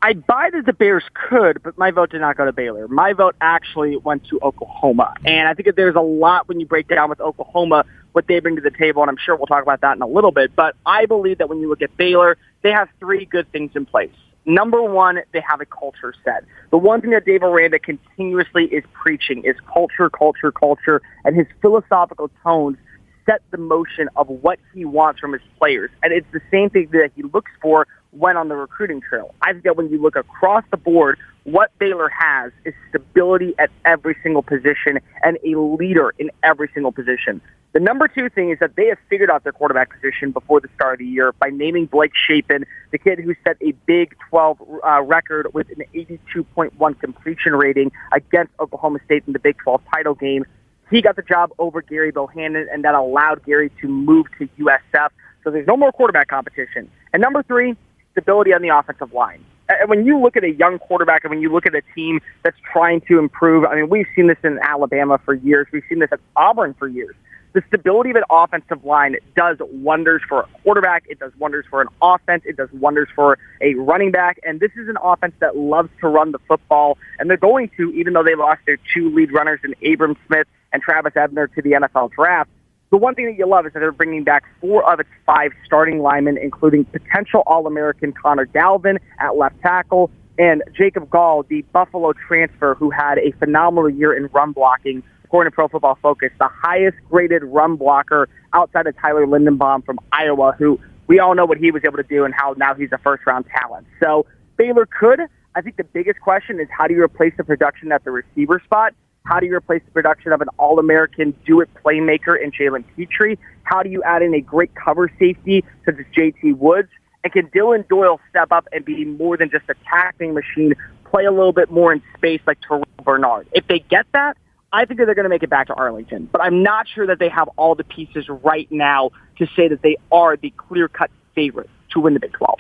I buy that the Bears could, but my vote did not go to Baylor. My vote actually went to Oklahoma. And I think that there's a lot when you break down with Oklahoma what they bring to the table, and I'm sure we'll talk about that in a little bit. But I believe that when you look at Baylor, they have three good things in place. Number one, they have a culture set. The one thing that Dave Aranda continuously is preaching is culture, culture, culture, and his philosophical tones set the motion of what he wants from his players. And it's the same thing that he looks for when on the recruiting trail. I think that when you look across the board, what Baylor has is stability at every single position and a leader in every single position. The number two thing is that they have figured out their quarterback position before the start of the year by naming Blake Shapen, the kid who set a Big 12 record with an 82.1 completion rating against Oklahoma State in the Big 12 title game. He got the job over Gary Bohannon, and that allowed Gary to move to USF. So there's no more quarterback competition. And number three, stability on the offensive line. And when you look at a young quarterback and when you look at a team that's trying to improve, I mean, we've seen this in Alabama for years. We've seen this at Auburn for years. The stability of an offensive line does wonders for a quarterback. It does wonders for an offense. It does wonders for a running back. And this is an offense that loves to run the football. And they're going to, even though they lost their two lead runners in Abram Smith and Travis Ebner to the NFL draft. The one thing that you love is that they're bringing back 4 of its 5 starting linemen, including potential All-American Connor Galvin at left tackle and Jacob Gall, the Buffalo transfer who had a phenomenal year in run blocking, according to Pro Football Focus, the highest-graded run blocker outside of Tyler Lindenbaum from Iowa, who we all know what he was able to do and how now he's a first-round talent. So Baylor could. I think the biggest question is how do you replace the production at the receiver spot? How do you replace the production of an All-American do-it playmaker in Jalen Petrie? How do you add in a great cover safety such as J.T. Woods? And can Dylan Doyle step up and be more than just a tackling machine, play a little bit more in space like Terrell Bernard? If they get that, I think that they're going to make it back to Arlington. But I'm not sure that they have all the pieces right now to say that they are the clear-cut favorite to win the Big 12.